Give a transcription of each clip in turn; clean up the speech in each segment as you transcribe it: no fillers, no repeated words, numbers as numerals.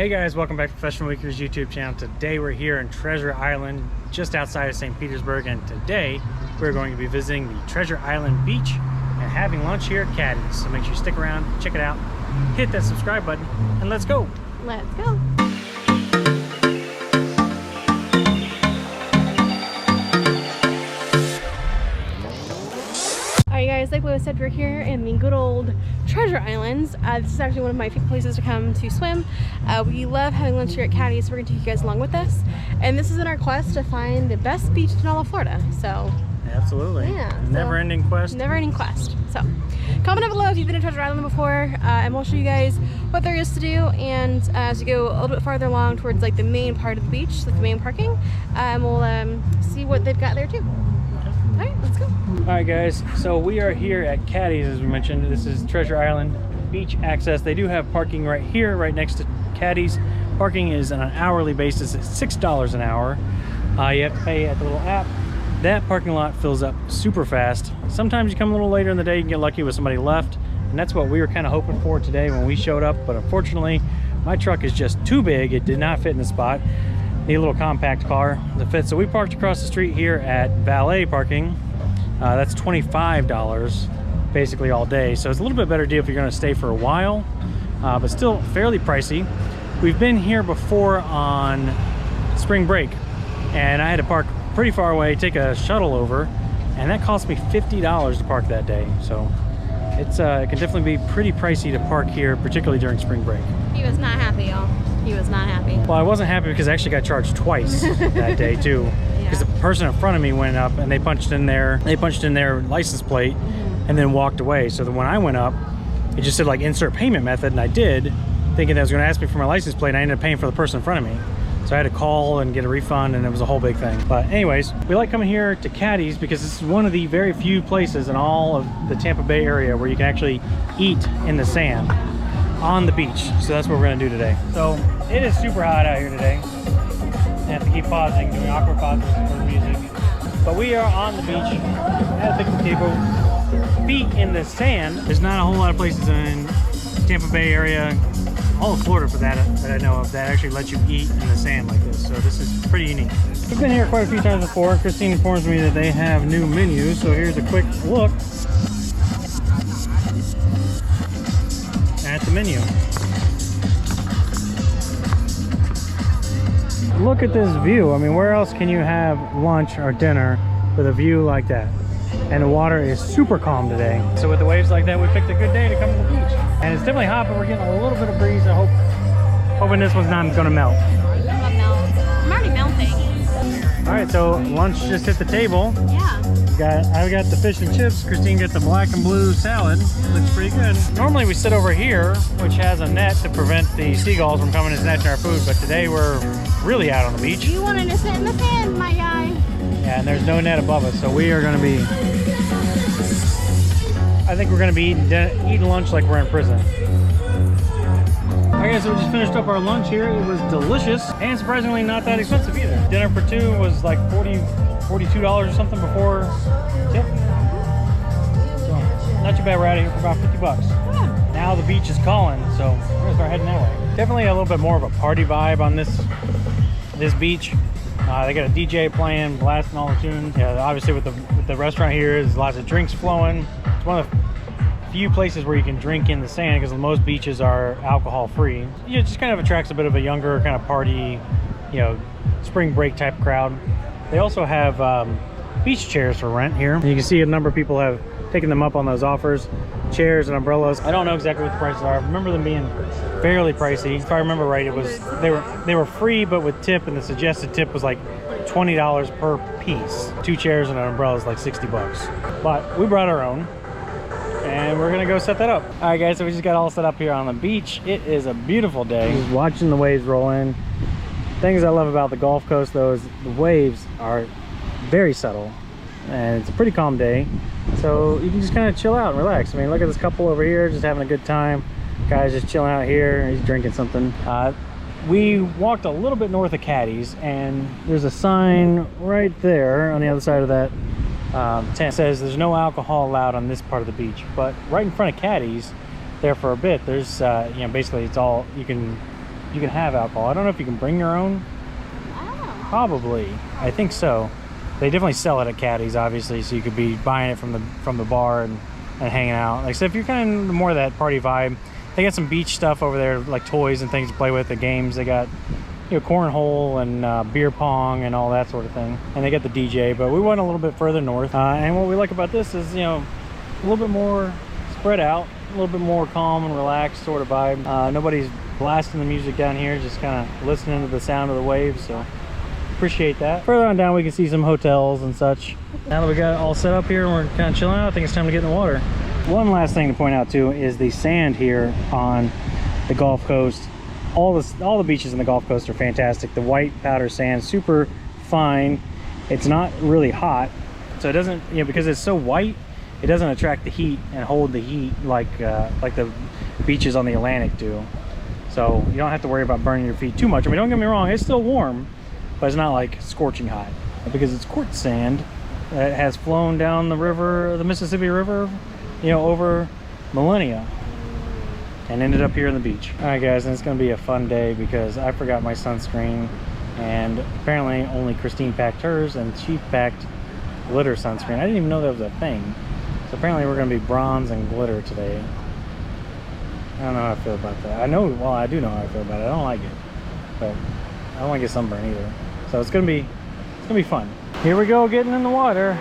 Hey guys, welcome back to Professional Weekers YouTube channel. Today we're here in Treasure Island, just outside of St. Petersburg, and today we're going to be visiting the Treasure Island beach and having lunch here at Caddy's. So make sure you stick around, check it out, hit that subscribe button, and let's go. Let's go. Alright guys, like Lewis said, we're here in the good old Treasure Islands. This is actually one of my favorite places to come to swim. We love having lunch here at Caddy, so we're going to take you guys along with us. And this is in our quest to find the best beach in all of Florida. So absolutely. Yeah. Never-ending quest. Never-ending quest. So comment down below if you've been to Treasure Island before, and we'll show you guys what there is to do. And as you go a little bit farther along towards like the main part of the beach, like the main parking, we'll see what they've got there too. All right, let's go. All right guys, so we are here at Caddy's, as we mentioned. This is Treasure Island beach access. They do have parking right here, right next to Caddy's. Parking is on an hourly basis. It's $6 an hour. You have to pay at the little app. That parking lot fills up super fast. Sometimes you come a little later in the day, you can get lucky with somebody left, and that's what we were kind of hoping for today when we showed up. But unfortunately, my truck is just too big. It did not fit in the spot. Need a little compact car to fit. So we parked across the street here at valet parking. That's $25 basically all day. So it's a little bit better deal if you're going to stay for a while, but still fairly pricey. We've been here before on spring break, and I had to park pretty far away, take a shuttle over, and that cost me $50 to park that day. So it's it can definitely be pretty pricey to park here, particularly during spring break. He was not happy, y'all. He was not happy. Well, I wasn't happy because I actually got charged twice that day too. Because the person in front of me went up and they punched in their license plate and then walked away. So then when I went up, it just said like insert payment method, and I did, thinking that it was going to ask me for my license plate, and I ended up paying for the person in front of me. So I had to call and get a refund, and it was a whole big thing. But anyways, we like coming here to Caddy's because this is one of the very few places in all of the Tampa Bay area where you can actually eat in the sand on the beach. So that's what we're going to do today. So it is super hot out here today. I have to keep pausing, doing awkward pauses for the music. But we are on the beach at the picnic table, feet in the sand. There's not a whole lot of places in Tampa Bay area, all of Florida for that I know of, that actually let you eat in the sand like this. So this is pretty unique. We've been here quite a few times before. Christine informs me that they have new menus. So here's a quick look at the menu. Look at this view. I mean, where else can you have lunch or dinner with a view like that? And the water is super calm today. So with the waves like that, we picked a good day to come to the beach. And it's definitely hot, but we're getting a little bit of breeze. I hoping this one's not gonna melt. I'm already melting. All right, so lunch just hit the table. Yeah. I got the fish and chips. Christine got the black and blue salad. Looks pretty good. Normally we sit over here, which has a net to prevent the seagulls from coming and snatching our food, but today we're really out on the beach. You wanted to sit in the sand, my guy. Yeah, and there's no net above us, so we are going to be, I think we're going to be eating lunch like we're in prison. Alright guys, so we just finished up our lunch here. It was delicious and surprisingly not that expensive either. Dinner for two was like $42 or something before tip. So not too bad. We're out of here for about 50 bucks. Yeah. Now the beach is calling, so we're gonna start heading that way. Definitely a little bit more of a party vibe on this beach. They got a DJ playing, blasting all the tunes. Yeah, obviously with the restaurant here, there's lots of drinks flowing. It's one of the few places where you can drink in the sand because most beaches are alcohol free. It just kind of attracts a bit of a younger kind of party, you know, spring break type crowd. They also have beach chairs for rent here. You can see a number of people have taken them up on those offers. Chairs and umbrellas. I don't know exactly what the prices are. I remember them being fairly pricey. If I remember right, it was they were free but with tip, and the suggested tip was like $20 per piece. 2 chairs and an umbrella is like 60 bucks. But we brought our own, and we're gonna go set that up. All right guys, so we just got all set up here on the beach. It is a beautiful day. Just watching the waves roll in. Things I love about the Gulf Coast though is the waves are very subtle, and it's a pretty calm day, so you can just kind of chill out and relax. I mean, look at this couple over here just having a good time. Guy's just chilling out here, he's drinking something. We walked a little bit north of Caddy's, and there's a sign right there on the other side of that tent. It says there's no alcohol allowed on this part of the beach, but right in front of Caddy's there for a bit, there's you know, basically it's all, you can you can have alcohol. I don't know if you can bring your own. Oh. Probably. I think so. They definitely sell it at Caddy's, obviously, so you could be buying it from the bar and hanging out. Like, so if you're kind of more that party vibe, they got some beach stuff over there, like toys and things to play with, the games. They got, you know, cornhole and beer pong and all that sort of thing. And they got the DJ, but we went a little bit further north. And what we like about this is, you know, a little bit more spread out, a little bit more calm and relaxed sort of vibe. Nobody's blasting the music down here, just kind of listening to the sound of the waves, so appreciate that. Further on down we can see some hotels and such. Now that we got it all set up here and we're kind of chilling out, I think it's time to get in the water. One last thing to point out too is the sand here on the Gulf Coast. All the beaches in the Gulf Coast are fantastic. The white powder sand, super fine. It's not really hot, so it doesn't, you know, because it's so white, it doesn't attract the heat and hold the heat like the beaches on the Atlantic do. So you don't have to worry about burning your feet too much. I mean, don't get me wrong, it's still warm, but it's not like scorching hot because it's quartz sand that has flown down the river, the Mississippi River, you know, over millennia and ended up here on the beach. All right, guys, and it's gonna be a fun day because I forgot my sunscreen, and apparently only Christine packed hers, and she packed glitter sunscreen. I didn't even know that was a thing. So apparently we're gonna be bronze and glitter today. I don't know how I feel about that. I know, well, I do know how I feel about it. I don't like it, but I don't want to get sunburned either. So it's gonna be fun. Here we go, getting in the water.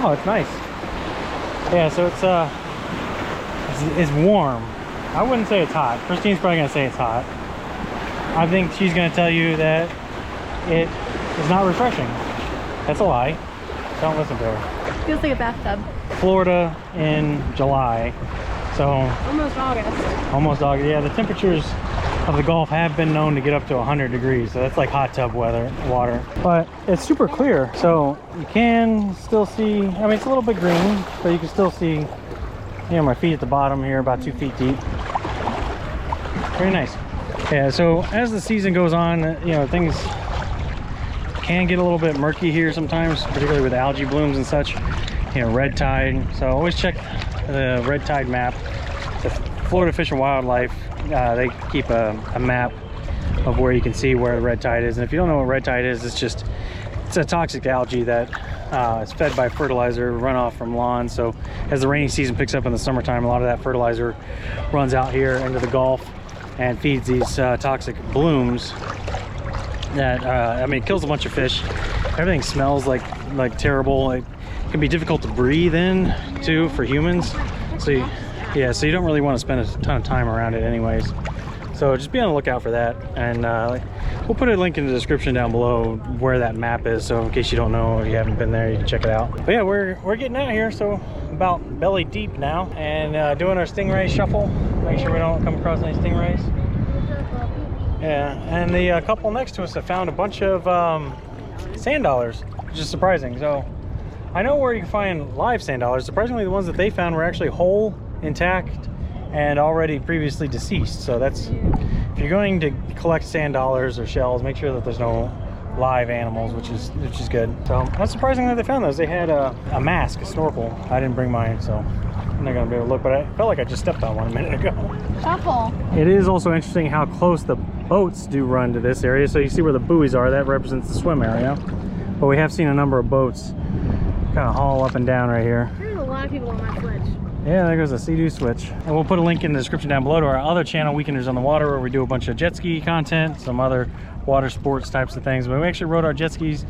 Oh, it's nice. Yeah, so it's warm. I wouldn't say it's hot. Christine's probably gonna say it's hot. I think she's gonna tell you that it is not refreshing. That's a lie. Don't listen to her. Feels like a bathtub. Florida in July, so Almost August. almost August. Yeah, the temperatures of the Gulf have been known to get up to 100 degrees, so that's like hot tub water. But it's super clear, so you can still see, I mean, it's a little bit green, but you can still see, you know, my feet at the bottom here, about 2 feet deep. Very nice. Yeah, so as the season goes on, you know, things can get a little bit murky here sometimes, particularly with algae blooms and such, you know, red tide. So always check the red tide map. The Florida Fish and Wildlife, they keep a map of where you can see where the red tide is. And if you don't know what red tide is, it's a toxic algae that is fed by fertilizer runoff from lawns. So as the rainy season picks up in the summertime, a lot of that fertilizer runs out here into the Gulf and feeds these toxic blooms that I mean, it kills a bunch of fish. Everything smells like terrible. It can be difficult to breathe in too for humans. So you don't really want to spend a ton of time around it anyways. So just be on the lookout for that, and we'll put a link in the description down below where that map is, so in case you don't know or you haven't been there, you can check it out. But yeah, we're getting out here, so about belly deep now, and doing our Stingray Shuffle. Make sure we don't come across any stingrays. Yeah, and the couple next to us have found a bunch of sand dollars, which is surprising. So I know where you can find live sand dollars. Surprisingly, the ones that they found were actually whole, intact, and already previously deceased. So that's, if you're going to collect sand dollars or shells, make sure that there's no live animals, which is good. So that's surprising that they found those. They had a mask, a snorkel. I didn't bring mine, so I'm not gonna be able to look, but I felt like I just stepped on one a minute ago. Shuffle. It is also interesting how close the boats do run to this area. So you see where the buoys are, that represents the swim area. But we have seen a number of boats kind of haul up and down right here. There's a lot of people on my switch. Yeah, there goes a Sea-Doo switch. And we'll put a link in the description down below to our other channel, Weekenders on the Water, where we do a bunch of jet ski content, some other water sports types of things. But we actually rode our jet skis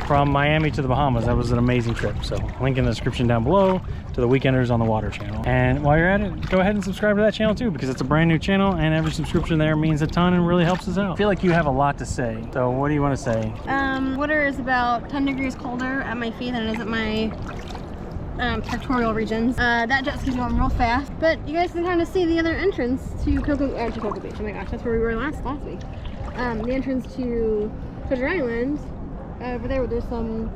from Miami to the Bahamas. That was an amazing trip. So link in the description down below to the Weekenders on the Water channel. And while you're at it, go ahead and subscribe to that channel too, because it's a brand new channel, and every subscription there means a ton and really helps us out. I feel like you have a lot to say. So what do you want to say? Water is about 10 degrees colder at my feet than it is at my pectoral regions. That jet ski's going real fast, but you guys can kind of see the other entrance to Cocoa Beach. Oh my gosh, that's where we were last week. The entrance to Treasure Island, over there where there's some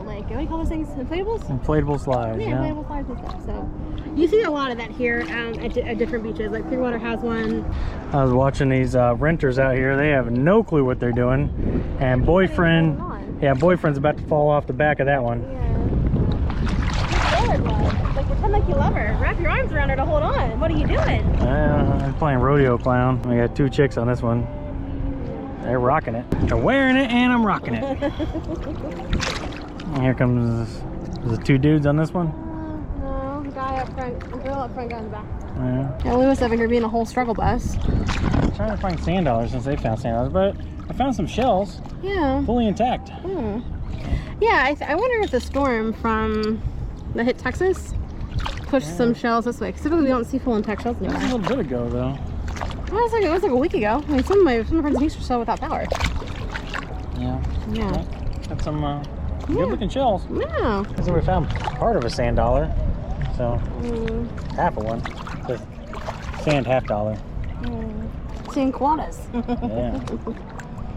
like, what do you call those things? Inflatables? Inflatable slides. Yeah, inflatable slides and stuff. So you see a lot of that here at different beaches. Like Clearwater has one. I was watching these renters out here. They have no clue what they're doing, and boyfriend's about to fall off the back of that one. Yeah. Like we're pretend like you love her. Wrap your arms around her to hold on. What are you doing? I'm playing rodeo clown. I got 2 chicks on this one. They're rocking it. They're wearing it and I'm rocking it. And here comes the 2 dudes on this one. No, guy up front, girl up front, guy in the back. Yeah. Lewis over here being a whole struggle bus. I'm trying to find sand dollars since they found sand dollars, but I found some shells. Yeah. Fully intact. Yeah, I wonder if the storm that hit Texas pushed some shells this way. Because typically we don't see full intact shells anymore. That was a little bit ago though. Well, it was like a week ago. I mean, some of my friends and niece were still without power. Yeah. Yeah. Got some good looking shells. Yeah. So we found part of a sand dollar. So half of one. The sand $half. Seeing koalas. Yeah.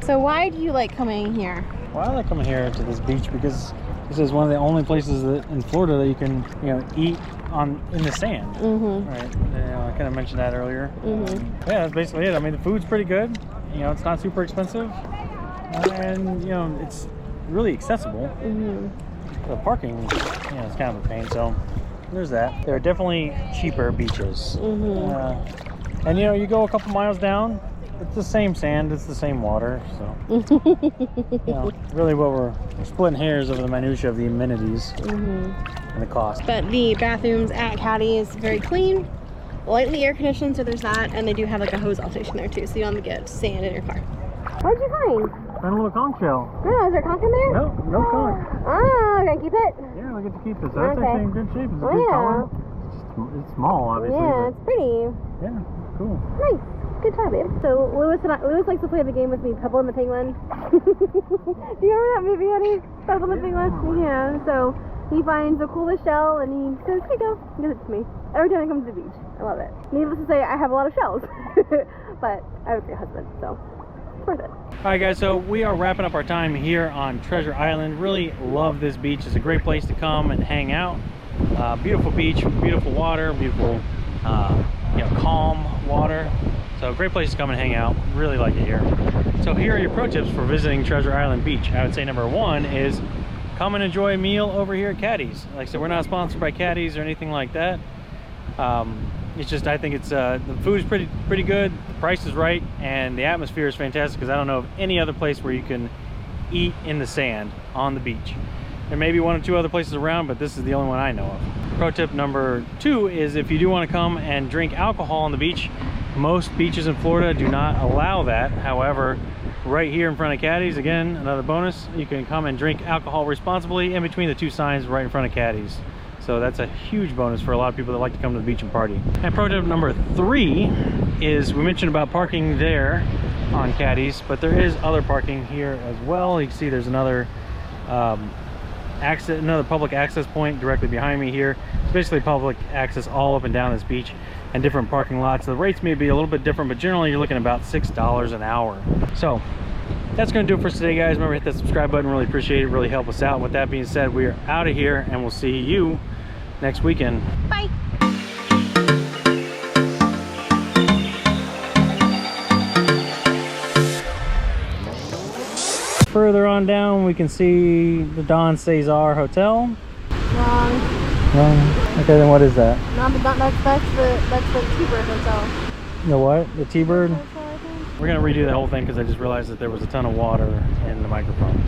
So why do you like coming here? Well, I like coming here to this beach because this is one of the only places in Florida that you can, eat in the sand. Right. I kind of mentioned that earlier. Yeah, that's basically it. I mean, the food's pretty good. It's not super expensive, and it's really accessible. The parking, it's kind of a pain. So there's that. There are definitely cheaper beaches. And you go a couple miles down, it's the same sand, it's the same water. So really, what we're splitting hairs over the minutia of the amenities and the cost. But the bathrooms at Caddy is very clean, lightly air conditioned, so there's that, and they do have like a hose off station there too, so you don't have to get sand in your car. What'd you find? Found a little conch shell. Oh, is there conch in there? No conch. Oh, can I keep it? Yeah, I get to keep this. That's actually in good shape. It's a good color. It's small, obviously. Yeah, it's pretty. Yeah, cool. Nice. Good job, babe. So Lewis likes to play the game with me, Pebble and the Penguin. Do you remember that movie, honey? Pebble and the Penguin? Yeah. So he finds the coolest shell and he says, "Here you go." He gives it to me every time I come to the beach. I love it. Needless to say, I have a lot of shells, but I have a great husband, so it's worth it. All right, guys. So we are wrapping up our time here on Treasure Island. Really love this beach. It's a great place to come and hang out. Beautiful beach, beautiful water, beautiful, calm water. So great place to come and hang out. Really like it here. So here are your pro tips for visiting Treasure Island Beach. I would say number 1 is come and enjoy a meal over here at Caddy's. Like I said, we're not sponsored by Caddy's or anything like that. It's just, I think it's the food is pretty good, the price is right, and the atmosphere is fantastic, because I don't know of any other place where you can eat in the sand on the beach. There may be 1 or 2 other places around, but this is the only one I know of. Pro tip number 2 is if you do want to come and drink alcohol on the beach, most beaches in Florida do not allow that. However, right here in front of Caddy's, again, another bonus, you can come and drink alcohol responsibly in between the 2 signs right in front of Caddy's. So that's a huge bonus for a lot of people that like to come to the beach and party. And pro tip number 3 is, we mentioned about parking there on Caddy's, but there is other parking here as well. You can see there's another public access point directly behind me here. It's basically public access all up and down this beach and different parking lots. The rates may be a little bit different, but generally you're looking at about $6 an hour. So that's going to do it for us today, guys. Remember, hit that subscribe button. Really appreciate it. Really help us out. With that being said, we are out of here, and we'll see you next weekend. Bye. Further on down, we can see the Don Cesar Hotel. Wrong. Okay, then what is that? That's the T-Bird Hotel. The what? The T-Bird? We're gonna redo that whole thing because I just realized that there was a ton of water in the microphone.